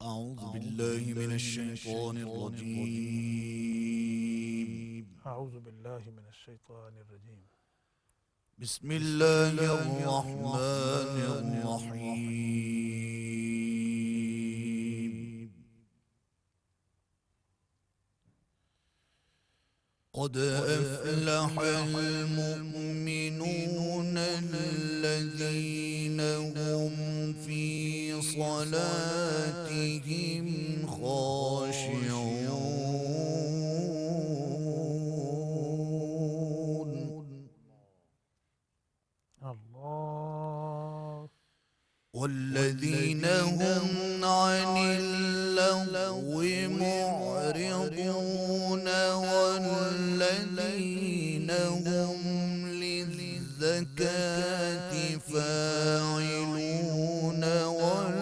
أعوذ بالله من الشيطان الرجيم أعوذ بالله من الشيطان الرجيم بسم الله الرحمن الرحيم قد أفلح المؤمنون الذين هم في صلاتهم خاشعون والذين هم عن اللغو معرضون والذين هم للزكاة فاعلون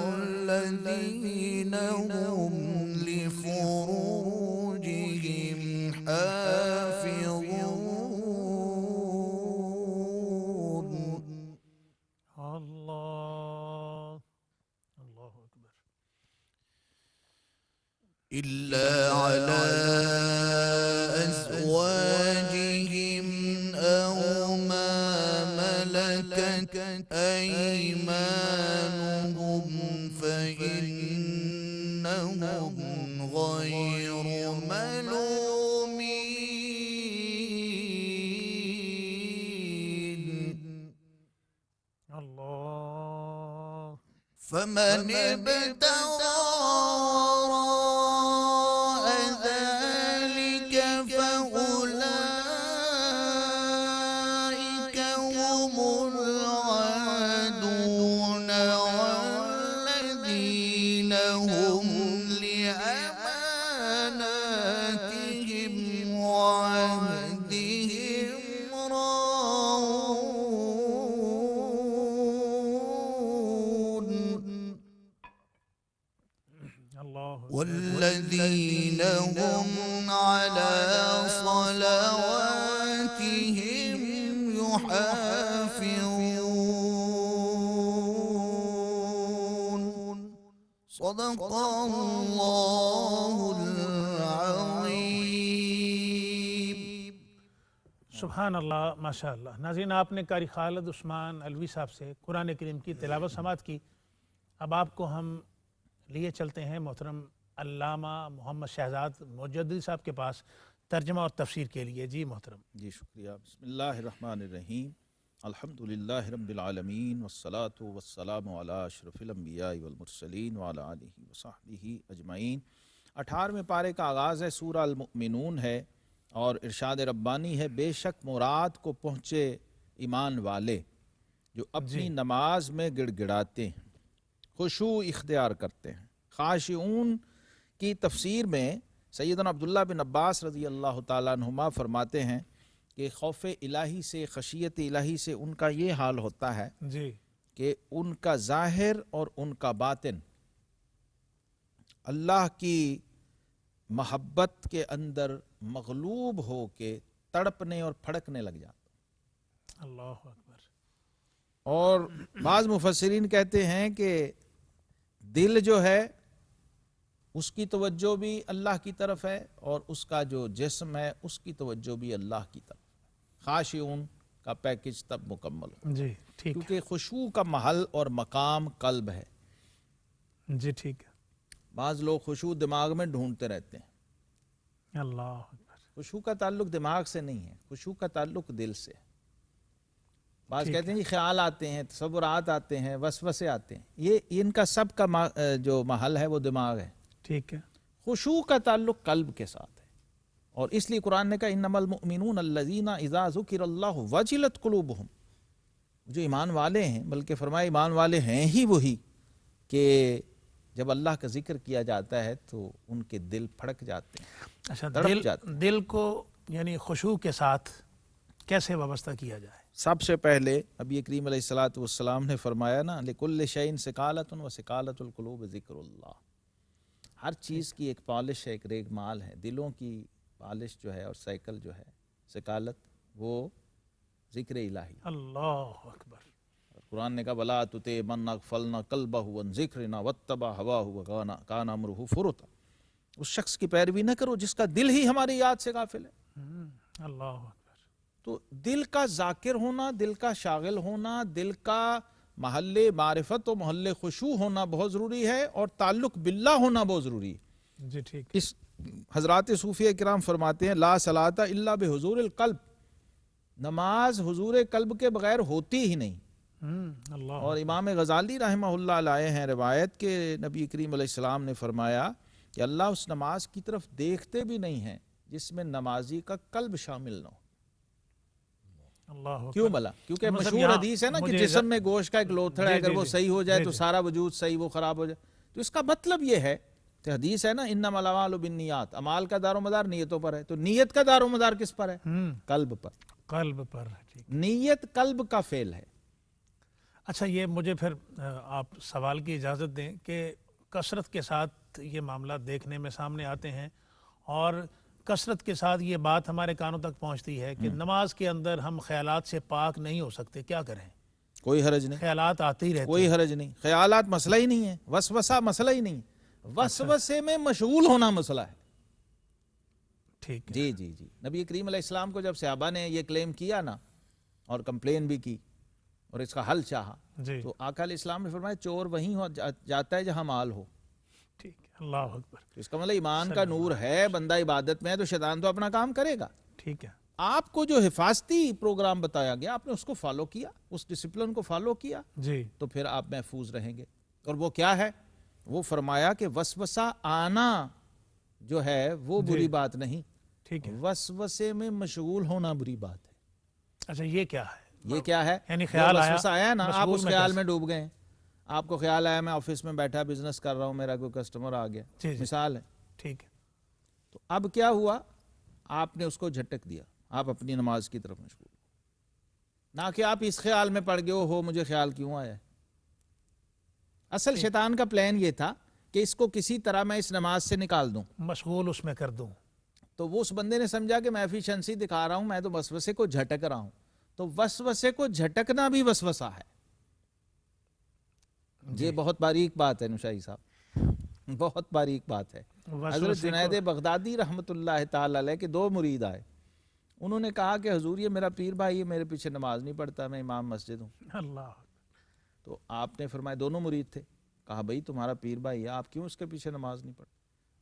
والذين هم لفروجهم حافظون. اللہ اکبر. إلا على أزواجهم أو ما ملكت أيمانهم فإنهم غير ملومين. اللہ. فمن ابتغى وراء ذلك فأولئك هم العادون والذين هم لأماناتهم وعهدهم راعون. اللہ. والذين هم على صلواتهم يحافظون. صدق الله العظيم. سبحان اللہ، ماشاء اللہ. ناظرین، آپ نے قاری خالد عثمان علوی صاحب سے قرآن کریم کی تلاوت سماعت کی. اب آپ کو ہم لیے چلتے ہیں محترم علامہ محمد شہزاد مجددی صاحب کے پاس ترجمہ اور تفسیر کے لیے. جی محترم. جی شکریہ. بسم اللہ الرحمن الرحیم. الحمدللہ رب العالمین والصلاة والسلام علی اشرف الانبیاء والمرسلین وعلی آلہ وصحبہ اجمعین. 18ویں پارے کا آغاز ہے، سورہ المؤمنون ہے، اور ارشاد ربانی ہے: بے شک مراد کو پہنچے ایمان والے جو اپنی نماز میں گڑ گڑاتے ہیں، خشوع اختیار کرتے ہیں. خاشعون کی تفسیر میں سیدنا عبداللہ بن عباس رضی اللہ تعالیٰ عنہما فرماتے ہیں کہ خوف الہی سے، خشیت الہی سے ان کا یہ حال ہوتا ہے جی کہ ان کا ظاہر اور ان کا باطن اللہ کی محبت کے اندر مغلوب ہو کے تڑپنے اور پھڑکنے لگ جاتا. اللہ اکبر. اور بعض مفسرین کہتے ہیں کہ دل جو ہے اس کی توجہ بھی اللہ کی طرف ہے، اور اس کا جو جسم ہے اس کی توجہ بھی اللہ کی طرف. خاشعون کا پیکج تب مکمل ہو، جی ٹھیک. کیونکہ خشوع کا محل اور مقام قلب ہے. جی ٹھیک ہے. بعض لوگ خشوع دماغ میں ڈھونڈتے رہتے ہیں. اللہ اکبر. خشوع کا تعلق دماغ سے نہیں ہے، خشوع کا تعلق دل سے ہے. بعض ٹھیک کہتے ہیں جی خیال آتے ہیں، تصورات آتے ہیں، وسوسے آتے ہیں، یہ ان کا سب کا جو محل ہے وہ دماغ ہے. ٹھیک ہے. خشوع کا تعلق قلب کے ساتھ ہے، اور اس لیے قرآن نے کہا انما المؤمنون الذین اذا ذکر اللہ وجلت قلوبہم. جو ایمان والے ہیں، بلکہ فرمایا ایمان والے ہیں ہی وہی کہ جب اللہ کا ذکر کیا جاتا ہے تو ان کے دل پھڑک جاتے ہیں، اچھا، تڑپ جاتے ہیں. دل کو یعنی خشوع کے ساتھ کیسے وابستہ کیا جائے؟ سب سے پہلے نبی کریم علیہ الصلوۃ والسلام نے فرمایا نا لکل شیء سکالۃ وسکالۃ القلوب ذکر اللہ. ہر چیز کی ایک پالش ہے، ایک ریگ مال ہے. دلوں کی پالش جو ہے اور سائیکل جو ہے، سکالت، وہ ذکر الہی. اللہ اکبر. قرآن نے کہا ولا تطع من اغفلنا قلبہ عن ذکرنا واتبع ہواہ وکان امرہ فرطا. اس شخص کی پیروی نہ کرو جس کا دل ہی ہماری یاد سے غافل ہے. اللہ اکبر. تو دل کا ذاکر ہونا، دل کا شاغل ہونا، دل کا محل معرفت و محل خشوع ہونا بہت ضروری ہے، اور تعلق باللہ ہونا بہت ضروری ہے. جی ٹھیک. اس حضرات صوفیہ کرام فرماتے ہیں لا صلاۃ الا بحضور القلب. نماز حضور قلب کے بغیر ہوتی ہی نہیں. اللہ. اور امام غزالی رحمہ اللہ علیہ ہیں روایت کہ نبی کریم علیہ السلام نے فرمایا کہ اللہ اس نماز کی طرف دیکھتے بھی نہیں ہیں جس میں نمازی کا قلب شامل نہ ہو. اللہ کیوں اکبر۔ بھلا؟ کیونکہ مطلب مشہور یہاں حدیث ہے نا کہ مجھے جسم میں گوشت کا ایک لوتھڑا ہے، جی اگر جی وہ جی صحیح ہو جائے جی تو جی سارا وجود صحیح، وہ خراب ہو جائے. تو اس کا مطلب یہ ہے کہ حدیث ہے نا انما الاعمال بالنیات، اعمال کا دار و مدار نیتوں پر ہے. تو نیت کا دار و مدار کس پر ہے؟ قلب پر. قلب پر. ٹھیک. نیت قلب کا فعل ہے. اچھا یہ مجھے پھر آپ سوال کی اجازت دیں کہ کثرت کے ساتھ یہ معاملات دیکھنے میں سامنے آتے ہیں اور کثرت کے ساتھ یہ بات ہمارے کانوں تک پہنچتی ہے کہ نماز کے اندر ہم خیالات سے پاک نہیں ہو سکتے، کیا کریں؟ کوئی حرج نہیں، خیالات آتے ہی رہتے کوئی ہیں. حرج نہیں. خیالات مسئلہ ہی نہیں ہے، وسوسہ مسئلہ ہی نہیں. وسوسے میں مشغول ہونا مسئلہ ہے. ٹھیک ہے. جی جی جی. نبی کریم علیہ السلام کو جب صحابہ نے یہ کلیم کیا نا اور کمپلین بھی کی اور اس کا حل چاہا، جی تو آقا علیہ السلام نے فرمایا چور وہیں جاتا ہے جہاں مال ہو. ٹھیک ہے. اللہ اکبر. تو اس کا مطلب ایمان کا نور ہے، بندہ عبادت میں ہے تو شیطان تو اپنا کام کرے گا. ٹھیک ہے. آپ کو جو حفاظتی پروگرام بتایا گیا آپ نے اس کو فالو کیا، اس ڈسپلن کو فالو کیا، جی تو پھر آپ محفوظ رہیں گے. اور وہ کیا ہے؟ وہ فرمایا کہ وسوسہ آنا جو ہے وہ جی. بری بات نہیں، ٹھیک ہے. وسوسے میں مشغول ہونا بری بات ہے. اچھا یہ کیا ہے؟ یہ کیا ہے؟ یعنی جو خیال وسوسہ آیا نا، آپ مشغول اس میں خیال کیسے؟ میں ڈوب گئے ہیں. آپ کو خیال آیا میں آفس میں بیٹھا بزنس کر رہا ہوں، میرا کوئی کسٹمر آ گیا، جی جی. مثال ہے. ٹھیک ہے. تو اب کیا ہوا؟ آپ نے اس کو جھٹک دیا، آپ اپنی نماز کی طرف مشغول، نہ کہ آپ اس خیال میں پڑ گئے ہو مجھے خیال کیوں آیا ہے. اصل شیطان کا پلان یہ تھا کہ اس کو کسی طرح میں اس نماز سے نکال دوں. مشغول اس میں کر دوں. تو وہ اس بندے نے سمجھا کہ میں ایفیشنسی دکھا رہا ہوں، میں تو وسوسے کو جھٹک رہا ہوں. تو وسوسے کو جھٹکنا بھی وسوسہ ہے. یہ بہت باریک بات ہے نشائی صاحب، بہت باریک بات ہے. حضرت جنید بغدادی رحمۃ اللہ تعالی علیہ کے 2 مرید آئے. انہوں نے کہا کہ حضور یہ میرا پیر بھائی ہے، میرے پیچھے نماز نہیں پڑھتا، میں امام مسجد ہوں. اللہ. تو آپ نے فرمایا، دونوں مرید تھے، کہا بھائی تمہارا پیر بھائی ہے، آپ کیوں اس کے پیچھے نماز نہیں پڑھتے؟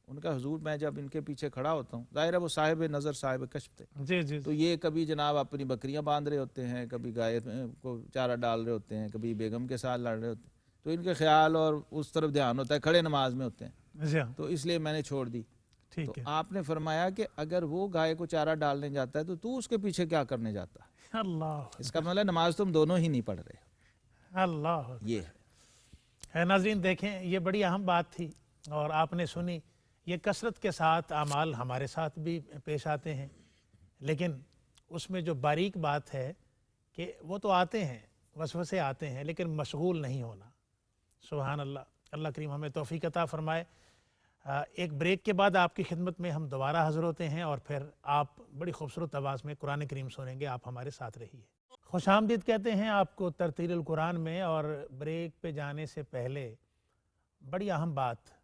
ان کا حضور میں جب ان کے پیچھے کھڑا ہوتا ہوں، ظاہر ہے وہ صاحب نظر صاحب کشف تھے، جی جی. تو یہ کبھی جناب اپنی بکریاں باندھ رہے ہوتے ہیں، کبھی گائے کو چارہ ڈال رہے ہوتے ہیں، کبھی بیگم کے ساتھ لڑ رہے ہوتے ہیں. تو ان کے خیال اور اس طرف دھیان ہوتا ہے، کھڑے نماز میں ہوتے ہیں، جی ہاں. تو اس لیے میں نے چھوڑ دی. تو ٹھیک ہے. آپ نے فرمایا کہ اگر وہ گائے کو چارہ ڈالنے جاتا ہے تو تو اس کے پیچھے کیا کرنے جاتا ہے؟ اللہ. اس کا مطلب نماز تم دونوں ہی نہیں پڑھ رہے. اللہ. یہ ہے ناظرین، دیکھیں یہ بڑی اہم بات تھی اور آپ نے سنی. یہ کثرت کے ساتھ اعمال ہمارے ساتھ بھی پیش آتے ہیں، لیکن اس میں جو باریک بات ہے کہ وہ تو آتے ہیں، وسوسے آتے ہیں، لیکن مشغول نہیں ہونا. سبحان اللہ. اللہ کریم ہمیں توفیق عطا فرمائے. ایک بریک کے بعد آپ کی خدمت میں ہم دوبارہ حاضر ہوتے ہیں اور پھر آپ بڑی خوبصورت آواز میں قرآن کریم سنیں گے. آپ ہمارے ساتھ رہیے. خوش آمدید کہتے ہیں آپ کو ترتیل القرآن میں. اور بریک پہ جانے سے پہلے بڑی اہم بات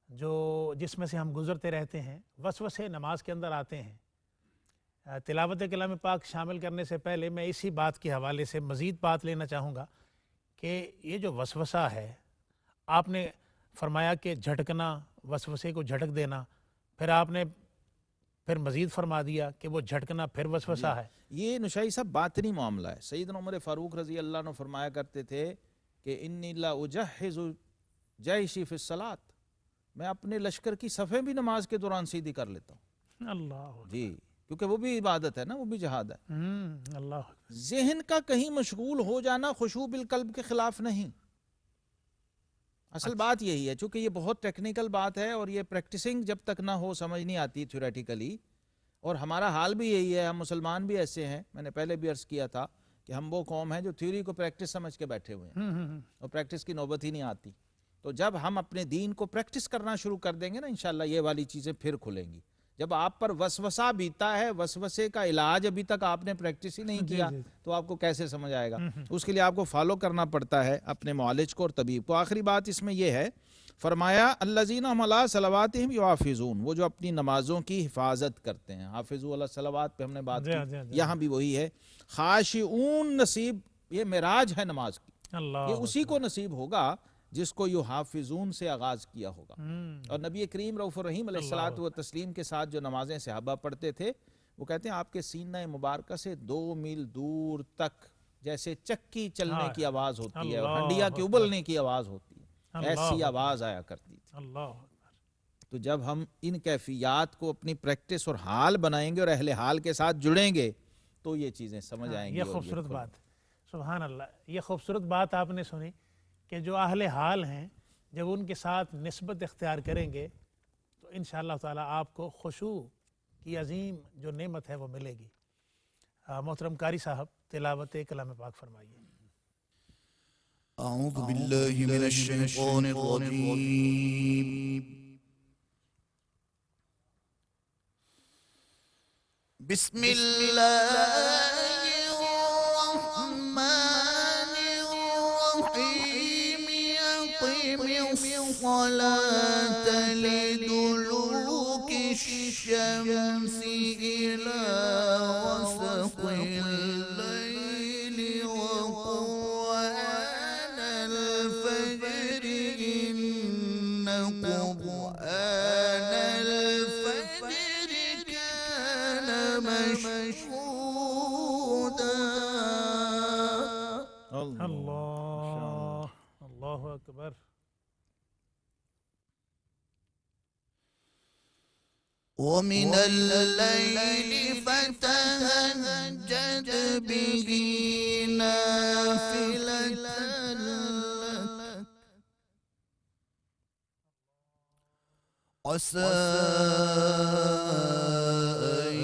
جو جس میں سے ہم گزرتے رہتے ہیں، وسوسے نماز کے اندر آتے ہیں. تلاوت کلام پاک شامل کرنے سے پہلے میں اسی بات کے حوالے سے مزید بات لینا چاہوں گا کہ یہ جو وسوسہ ہے، آپ نے فرمایا کہ جھٹکنا، وسوسے کو جھٹک دینا، پھر آپ نے پھر مزید فرما دیا کہ وہ جھٹکنا پھر وسوسہ ہے. یہ نشائی صاحب باطنی معاملہ ہے. سیدنا عمر فاروق رضی اللہ عنہ فرمایا کرتے تھے کہ انی لا اجہز جیشی فی الصلاۃ، میں اپنے لشکر کی صفیں بھی نماز کے دوران سیدھی کر لیتا ہوں. اللہ. جی، کیونکہ وہ بھی عبادت ہے نا، وہ بھی جہاد ہے. اللہ. ذہن کا کہیں مشغول ہو جانا خشوع بالقلب کے خلاف نہیں. اصل بات یہی ہے، چونکہ یہ بہت ٹیکنیکل بات ہے اور یہ پریکٹسنگ جب تک نہ ہو سمجھ نہیں آتی تھیوریٹیکلی. اور ہمارا حال بھی یہی ہے، ہم مسلمان بھی ایسے ہیں. میں نے پہلے بھی عرض کیا تھا کہ ہم وہ قوم ہیں جو تھیوری کو پریکٹس سمجھ کے بیٹھے ہوئے ہیں اور پریکٹس کی نوبت ہی نہیں آتی. تو جب ہم اپنے دین کو پریکٹس کرنا شروع کر دیں گے نا، انشاءاللہ یہ والی چیزیں پھر کھلیں گی. جب آپ پر وسوسہ بیتا ہے، وسوسے کا علاج ابھی تک آپ نے پریکٹس ہی نہیں کیا تو آپ کو کیسے سمجھ آئے گا؟ اس کے لیے آپ کو فالو کرنا پڑتا ہے اپنے معالج کو اور طبیب کو. آخری بات اس میں یہ ہے، فرمایا الذین هم علی صلواتہم یحافظون، وہ جو اپنی نمازوں کی حفاظت کرتے ہیں. حافظوا علی الصلوات پہ ہم نے بات کی، یہاں بھی وہی ہے. خاشعون نصیب، یہ معراج ہے نماز کی، یہ اسی کو نصیب ہوگا جس کو یحافظون سے آغاز کیا ہوگا. اور نبی کریم رؤوف الرحیم علیہ الصلوۃ والتسلیم کے ساتھ جو نمازیں صحابہ پڑھتے تھے، وہ کہتے ہیں آپ کے سینہ مبارکہ سے 2 میل دور تک جیسے چکی چلنے کی آواز ہوتی ہے اور ہنڈیا کے ابلنے کی آواز ہوتی ہے، ایسی آواز آیا کرتی تھی. تو جب ہم ان کیفیات کو اپنی پریکٹس اور حال بنائیں گے اور اہل حال کے ساتھ جڑیں گے تو یہ چیزیں سمجھ آئیں گی. یہ اور خوبصورت کھل- بات. سبحان اللہ. یہ خوبصورت بات آپ نے سنی کہ جو اہل حال ہیں جب ان کے ساتھ نسبت اختیار کریں گے تو انشاءاللہ تعالیٰ آپ کو خشوع کی عظیم جو نعمت ہے وہ ملے گی. محترم قاری صاحب تلاوت کلام پاک فرمائیے. أعوذ بالله من الشيطان الرجيم. بسم الله الرحمن الرحيم. أقم الصلاة لدلوك الشمس إلى غسق الليل وقرآن الفجر إن قرآن الفجر كان مشهودا. اللہ اللہ اکبر. ومن الليل فتهجد به نافلة لك عسى أن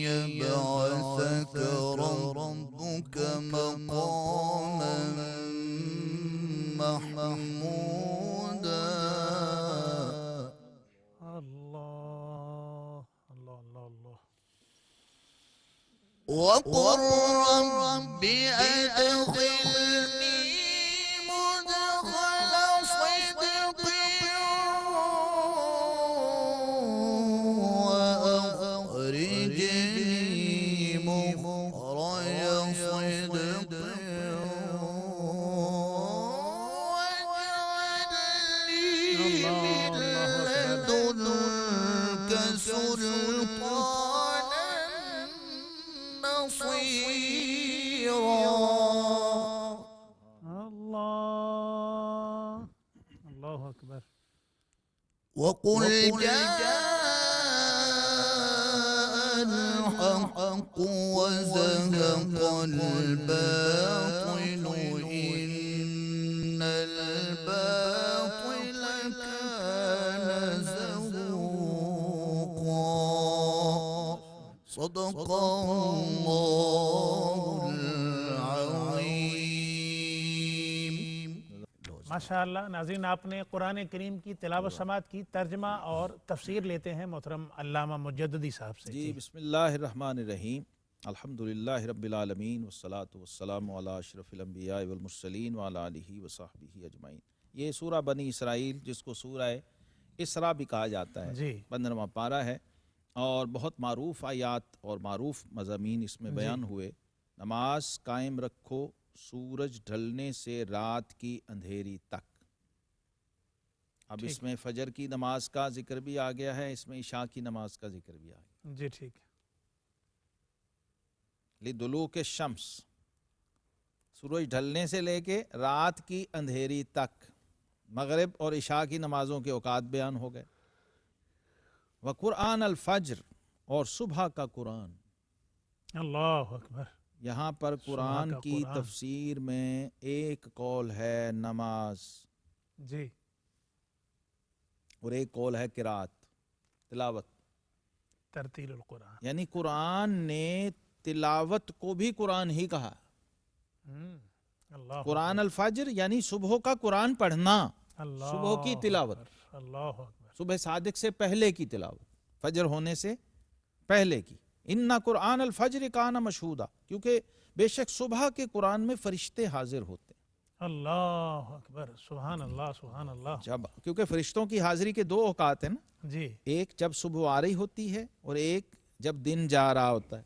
يبعثك ربك مقاما محمودا. اللہ اللہ اللہ اللہ. وقل رب أدخلني مدخل صدق وأخرجني مخرج صدق واجعل لي من لدنك سلطانا نصيرا. اللہ اللہ اکبر. وقل جاء الحق وزهق الباطل إن الباطل كان زهوقا. صدق الله العظيم. ماشاءاللہ. ناظرین آپ نے قرآن کریم کی تلاوت سماعت کی. ترجمہ اور تفسیر لیتے ہیں محترم علامہ مجددی صاحب سے. جی بسم اللہ الرحمن الرحیم. الحمدللہ رب العالمین والصلاة والسلام علی اشرف الانبیاء والمرسلین وعلی آلہ وصحبہ اجمعین. یہ سورہ بنی اسرائیل جس کو سورہ اسراء بھی کہا جاتا ہے، جی 15واں پارہ ہے اور بہت معروف آیات اور معروف مضامین اس میں بیان ہوئے. نماز قائم رکھو سورج ڈھلنے سے رات کی اندھیری تک. اب اس میں فجر کی نماز کا ذکر بھی آ گیا ہے، اس میں عشاء کی نماز کا ذکر بھی آ گیا. جی ٹھیک ہے. لدلوک الشمس، سورج ڈھلنے سے لے کے رات کی اندھیری تک. مغرب اور عشاء کی نمازوں کے اوقات بیان ہو گئے. وقرآن الفجر، اور صبح کا قرآن. اللہ اکبر. یہاں پر قرآن کا کی قرآن. تفسیر میں ایک قول ہے نماز جی اور ایک قول ہے قرات، تلاوت. ترتیل القرآن. یعنی قرآن نے تلاوت کو بھی قرآن ہی کہا. اللہ قرآن الفجر یعنی صبح کا قرآن پڑھنا، اللہ صبح کی تلاوت، اکبر. اللہ اکبر. صبح صادق سے پہلے کی تلاوت، فجر ہونے سے پہلے کی. اِنَّ قرآن الفجر کان مشہودا، کیونکہ بے شک صبح کے قرآن میں فرشتے حاضر ہوتے ہیں. اللہ اکبر. سبحان اللہ سبحان اللہ. جب کیونکہ فرشتوں کی حاضری کے دو اوقات ہیں نا، جی ایک جب صبح آ رہی ہوتی ہے اور ایک جب دن جا رہا ہوتا ہے.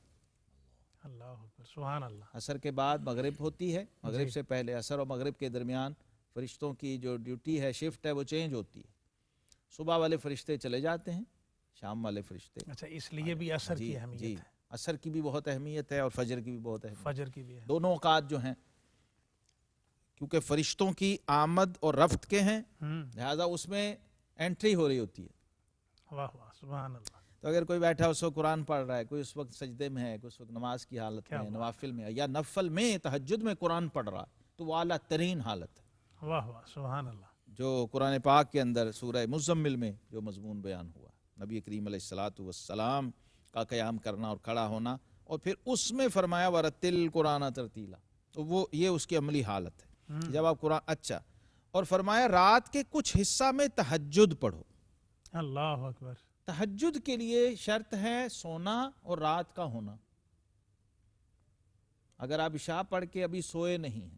اللہ اکبر. سبحان اللہ. عصر کے بعد مغرب ہوتی ہے، مغرب جی. سے پہلے عصر اور مغرب کے درمیان فرشتوں کی جو ڈیوٹی ہے، شفٹ ہے، وہ چینج ہوتی ہے. صبح والے فرشتے چلے جاتے ہیں، شام والے فرشتے. اچھا اس لیے بھی عصر کی اہمیت جی ہے. عصر کی بھی بہت اہمیت ہے اور فجر کی بھی بہت اہمیت. فجر کی بھی ہے. دونوں اوقات جو ہیں کیونکہ فرشتوں کی آمد اور رفت کے ہیں، لہذا اس میں انٹری ہو رہی ہوتی ہے. واہ واہ سبحان اللہ. تو اگر کوئی بیٹھا اس وقت قرآن پڑھ رہا ہے، کوئی اس وقت سجدے میں ہے، کوئی اس وقت نماز کی حالت کیا میں ہے، بات۔ نوافل میں ہے، یا نفل میں تہجد میں قرآن پڑھ رہا ہے، تو وہ اعلیٰ ترین حالت ہے۔ واہ واہ، سبحان اللہ۔ جو قرآن پاک کے اندر سورہ مزمل میں جو مضمون بیان ہوا، نبی کریم علیہ الصلاۃ والسلام کا قیام کرنا اور کھڑا ہونا، اور پھر اس میں فرمایا ورتل قرآن ترتیلا، تو وہ یہ اس کی عملی حالت ہے کہ جب آپ قرآن اچھا، اور فرمایا رات کے کچھ حصہ میں تہجد پڑھو۔ اللہ اکبر۔ تہجد کے لیے شرط ہے سونا اور رات کا ہونا۔ اگر آپ عشاء پڑھ کے ابھی سوئے نہیں ہیں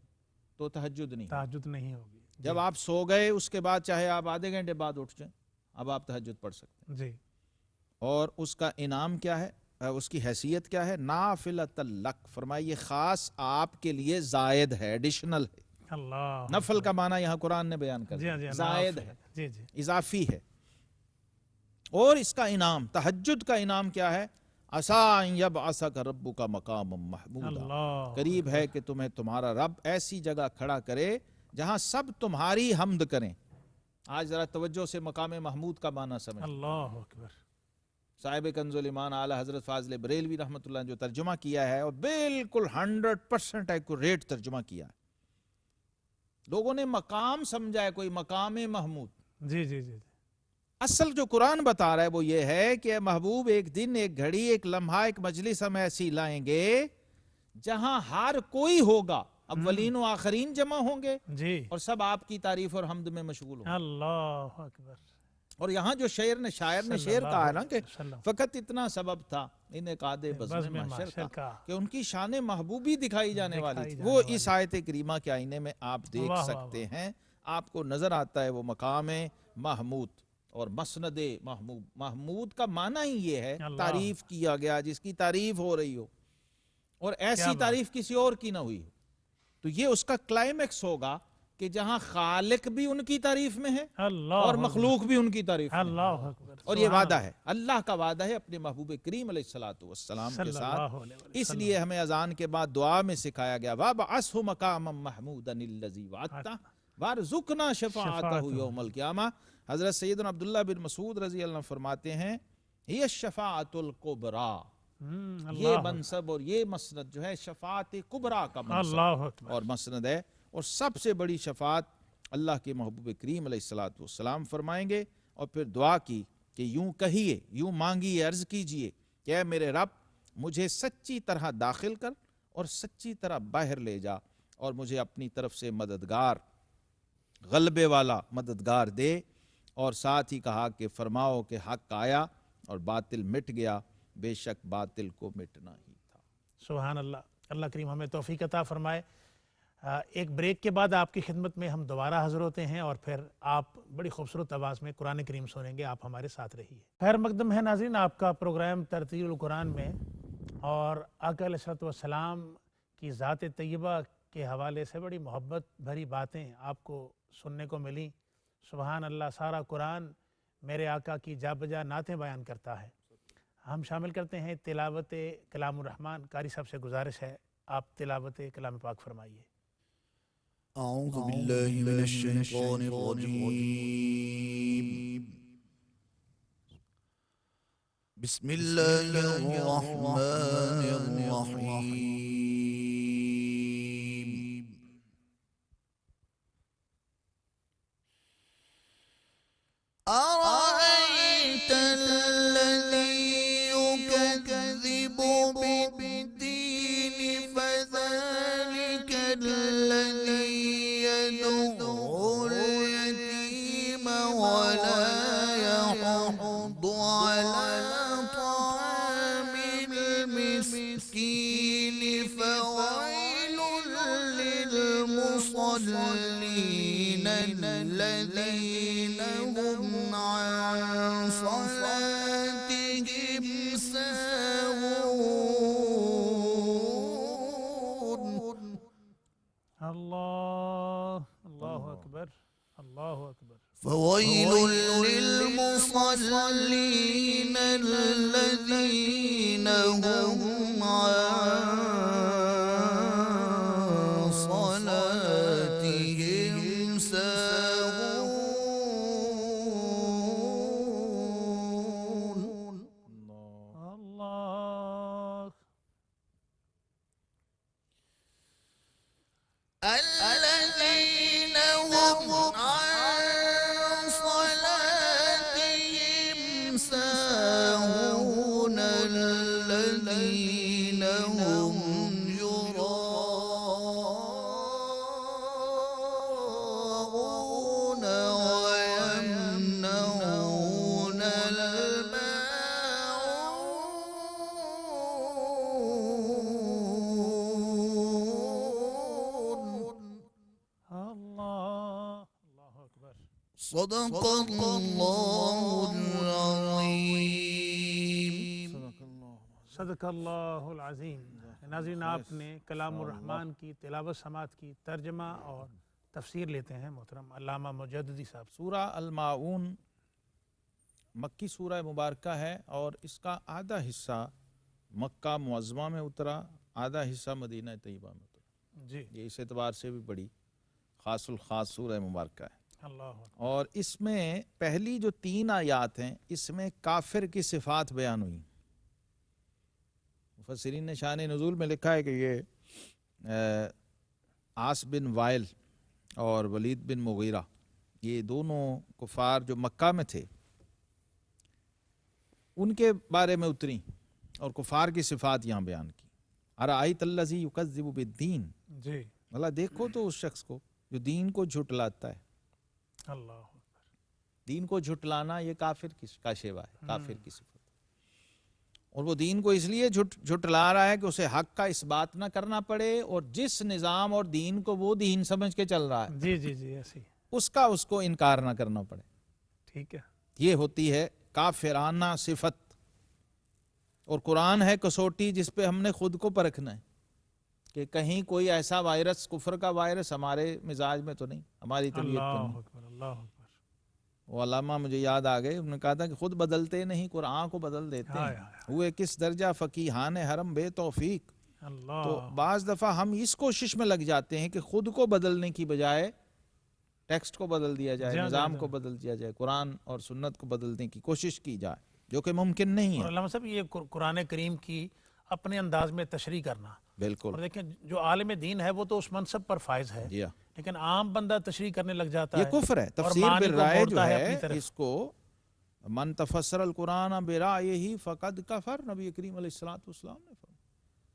تو تہجد نہیں، تہجد نہیں ہوگی۔ جب آپ سو گئے اس کے بعد چاہے آپ آدھے گھنٹے بعد اٹھ جائیں، اب آپ تہجد پڑھ سکتے ہیں۔ جی اور اس کا انعام کیا ہے، اس کی حیثیت کیا ہے؟ نافلۃ لک، فرمایا یہ خاص آپ کے لیے زائد ہے، ایڈیشنل ہے۔ اللہ نفل کا معنی یہاں قرآن نے بیان کر جی دیا، ہاں، جی ہاں، زائد نافل ہے، جی جی۔ اضافی ہے۔ اور اس کا انعام، تہجد کا انعام کیا ہے؟ عسیٰ ان یبعثک ربک مقاما محمودا، اللہ قریب ہے کہ تمہیں تمہارا رب ایسی جگہ کھڑا کرے جہاں سب تمہاری حمد کریں۔ آج ذرا توجہ سے مقام محمود کا معنی سمجھ۔ اللہ اکبر۔ صاحب کنز الایمان اعلی حضرت فاضل بریلوی رحمۃ اللہ نے جو ترجمہ کیا ہے، اور بالکل 100% ایکوریٹ ترجمہ کیا ہے۔ لوگوں نے مقام سمجھا ہے کوئی مقام محمود، جی جی جی۔ اصل جو قرآن بتا رہا ہے وہ یہ ہے کہ اے محبوب ایک دن، ایک گھڑی، ایک لمحہ، ایک مجلس ہم ایسی لائیں گے جہاں ہر کوئی ہوگا، اولین و آخرین جمع ہوں گے، جی اور سب آپ کی تعریف اور حمد میں مشغول ہوں گے۔ اللہ اکبر۔ اور یہاں جو شاعر نے صلی شعر اللہ کہا ہے نا علیہ کہ وسلم، فقط اتنا سبب تھا انہیں قادِ بزم بزم محشر محشر کا، کا، کہ ان کی شان محبوبی دکھائی جانے والی دکھائی تھی۔ جانے وہ والی۔ اس آیت کریمہ کے آئینے میں آپ دیکھ واہ واہ سکتے ہیں، آپ کو نظر آتا ہے وہ مقام محمود اور مسند محمود کا معنی ہی یہ ہے اللہ۔ تعریف کیا گیا، جس کی تعریف ہو رہی ہو اور ایسی بات۔ تعریف کسی اور کی نہ ہوئی ہو، تو یہ اس کا کلائمیکس ہوگا کہ جہاں خالق بھی ان کی تعریف میں ہے اللہ اور اکبر۔ مخلوق بھی ان کی تعریف میں ہے۔ اللہ اکبر۔ اور یہ سبحان وعدہ ہے، اللہ کا وعدہ ہے اپنے محبوب کریم علیہ الصلوۃ والسلام کے صلی ساتھ۔ اللہ علیہ وسلم۔ اس لیے ہمیں اذان کے بعد دعا میں سکھایا گیا وَابْعَثْهُ مَقَامًا مَحْمُودًا الَّذِي وَعَدتَّهُ وَارْزُقْنَا شَفَاعَتَهُ يَوْمَ الْقِيَامَةِ۔ حضرت سیدنا عبداللہ بن مسعود رضی اللہ عنہ فرماتے ہیں یہ الشفاعۃ الکبریٰ، یہ منصب اور یہ مسند جو ہے شفاعت کبریٰ کا منصب اللہ اکبر۔ اور مسند ہے، اور سب سے بڑی شفاعت اللہ کے محبوب کریم علیہ الصلوۃ والسلام فرمائیں گے۔ اور پھر دعا کی کہ یوں کہیے، یوں مانگیے، عرض کیجئے کہ اے میرے رب مجھے سچی طرح داخل کر اور سچی طرح باہر لے جا، اور مجھے اپنی طرف سے مددگار، غلبے والا مددگار دے۔ اور ساتھ ہی کہا کہ فرماؤ کہ حق آیا اور باطل مٹ گیا، بے شک باطل کو مٹنا ہی تھا۔ سبحان اللہ۔ اللہ کریم ہمیں توفیق عطا فرمائے۔ ایک بریک کے بعد آپ کی خدمت میں ہم دوبارہ حاضر ہوتے ہیں، اور پھر آپ بڑی خوبصورت آواز میں قرآن کریم سنیں گے۔ آپ ہمارے ساتھ رہیے۔ خیر مقدم ہے ناظرین آپ کا پروگرام ترتیل القرآن میں، اور آقا علیہ الصلوۃ والسلام کی ذات طیبہ کے حوالے سے بڑی محبت بھری باتیں آپ کو سننے کو ملیں۔ سبحان اللہ، سارا قرآن میرے آقا کی جا بجا نعتیں بیان کرتا ہے۔ ہم شامل کرتے ہیں تلاوت کلام الرحمن۔ قاری صاحب سے گزارش ہے آپ تلاوت کلام پاک فرمائیے۔ أعوذ بالله من الشيطان الرجيم بسم الله الرحمن الرحيم أرأيت الذي يكذب بالدين فذلك الذي يدعو اليتيم ولا يحض على طعام المسكين فويل للمصلين الذين هم عن صلاتهم ساهون اللہ اکبر، اللہ اکبر۔ فويل للمصلين الذين هم عن صلاتهم ساهون الذين هم يراءون ويمنعون الماعون اللہ اللہ اکبر صدق الله العظيم صدق اللہ العظیم۔ ناظرین، آپ نے کلام الرحمن کی تلاوت سماعت کی، ترجمہ اور تفسیر لیتے ہیں محترم علامہ مجددی صاحب سے۔ سورہ الماعون مکی سورہ مبارکہ ہے اور اس کا آدھا حصہ مکہ معظمہ میں اترا، آدھا حصہ مدینہ طیبہ میں اترا۔ جی یہ اس اعتبار سے بھی بڑی خاص الخاص سورہ مبارکہ ہے۔ اللہ اکبر۔ اور اس میں پہلی جو 3 آیات ہیں اس میں کافر کی صفات بیان ہوئی۔ مفسرین نے شان نزول میں لکھا ہے کہ یہ عاص بن وائل اور ولید بن مغیرہ، یہ دونوں کفار جو مکہ میں تھے، ان کے بارے میں اتری اور کفار کی صفات یہاں بیان کی۔ ارأیت الذی یکذب بالدین، جی بھلا دیکھو تو اس شخص کو جو دین کو جھٹلاتا ہے۔ اللہ اکبر۔ دین کو جھٹلانا یہ کافر کا شیوا ہے، کافر کی صفت۔ اور وہ دین کو اس لیے جھٹلا رہا ہے کہ اسے حق کا اس بات نہ کرنا پڑے، اور جس نظام اور دین کو وہ دین سمجھ کے چل رہا ہے جی جی جی ایسی اس کو انکار نہ کرنا پڑے۔ ٹھیک ہے۔ یہ ہوتی ہے کافرانہ صفت۔ اور قرآن ہے کسوٹی جس پہ ہم نے خود کو پرکھنا ہے کہ کہیں کوئی ایسا وائرس، کفر کا وائرس ہمارے مزاج میں تو نہیں، ہماری طبیعت میں اللہ نہیں۔ اکبر اللہ اکبر۔ وہ علامہ مجھے یاد آ گئے، انہوں نے کہا تھا کہ خود بدلتے نہیں، قرآن کو بدل دیتے ہائے ہیں۔ ہائے ہوئے کس درجہ فقیہان حرم بے توفیق۔ اللہ۔ تو بعض دفعہ ہم اس کوشش میں لگ جاتے ہیں کہ خود کو بدلنے کی بجائے ٹیکسٹ کو بدل دیا جائے، نظام کو بدل دیا جائے، قرآن اور سنت کو بدلنے کی کوشش کی جائے، جو کہ ممکن نہیں اور ہے۔ علامہ صاحب، یہ قرآن کریم کی اپنے انداز میں تشریح کرنا، بالکل اور دیکھیں جو عالم دین ہے وہ تو اس منصب پر فائز ہے، جی ہاں، لیکن عام بندہ تشریح کرنے لگ جاتا یہ ہے، کفر ہے۔ اور تفسیر معنی کو بالرائے جو موڑتا ہے اپنی ہے طرف۔ اس کو من تفسر القرآن برائے فقد کفر، نبی کریم علیہ الصلوۃ والسلام نے فرمایا۔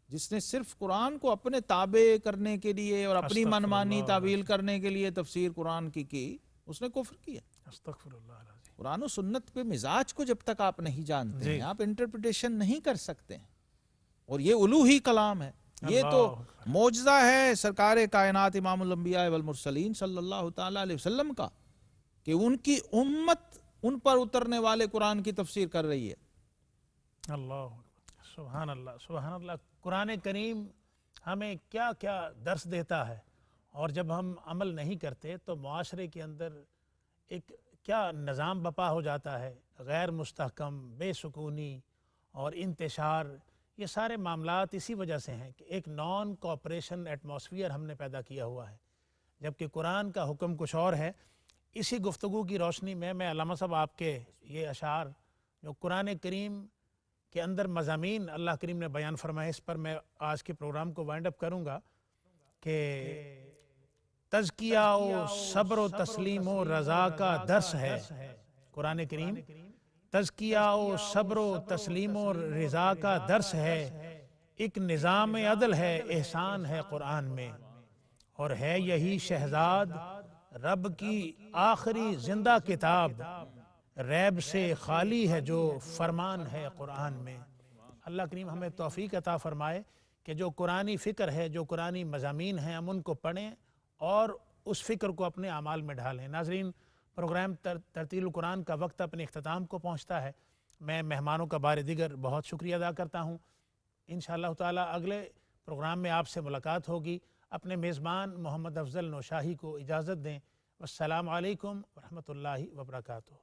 جس نے صرف قرآن کو اپنے تابع کرنے کے لیے اور اپنی استغفر منمانی اللہ تعویل کرنے کے لیے تفسیر قرآن کی اس نے کفر کیا۔ استغفر اللہ العظیم۔ قرآن و سنت کے مزاج کو جب تک آپ نہیں جانتے جی۔ ہیں، آپ انٹرپریٹیشن نہیں کر سکتے ہیں، اور یہ الوہی کلام ہے، یہ تو اللہ معجزہ ہے سرکار کائنات امام الانبیاء والمرسلین صلی اللہ تعالی علیہ وسلم کا، کہ ان کی امت ان پر اترنے والے قرآن کی تفسیر کر رہی ہے۔ اللہ اکبر، سبحان اللہ سبحان اللہ۔ قرآن کریم ہمیں کیا کیا درس دیتا ہے، اور جب ہم عمل نہیں کرتے تو معاشرے کے اندر ایک کیا نظام بپا ہو جاتا ہے، غیر مستحکم، بے سکونی اور انتشار۔ یہ سارے معاملات اسی وجہ سے ہیں کہ ایک نان کوآپریشن ایٹماسفیئر ہم نے پیدا کیا ہوا ہے، جبکہ قرآن کا حکم کچھ اور ہے۔ اسی گفتگو کی روشنی میں علامہ صاحب آپ کے یہ اشعار جو قرآن کریم کے اندر مضامین اللہ کریم نے بیان فرمائے، اس پر میں آج کے پروگرام کو وائنڈ اپ کروں گا کہ تزکیہ و صبر و تسلیم و رضا کا درس ہے قرآن کریم، تزکیہ و صبر و تسلیم و رضا کا درس ہے، ایک نظام عدل ہے، احسان ہے قرآن میں، اور ہے یہی شہزاد رب کی آخری زندہ کتاب، ریب سے خالی ہے جو فرمان ہے قرآن میں۔ اللہ کریم ہمیں توفیق عطا فرمائے کہ جو قرآنی فکر ہے، جو قرآنی مضامین ہیں، ہم ان کو پڑھیں اور اس فکر کو اپنے اعمال میں ڈھالیں۔ ناظرین، پروگرام ترتیل القرآن کا وقت اپنے اختتام کو پہنچتا ہے۔ میں مہمانوں کا بار دیگر بہت شکریہ ادا کرتا ہوں۔ انشاءاللہ تعالی اگلے پروگرام میں آپ سے ملاقات ہوگی۔ اپنے میزبان محمد افضل نوشاہی کو اجازت دیں۔ والسلام علیکم ورحمۃ اللہ وبرکاتہ۔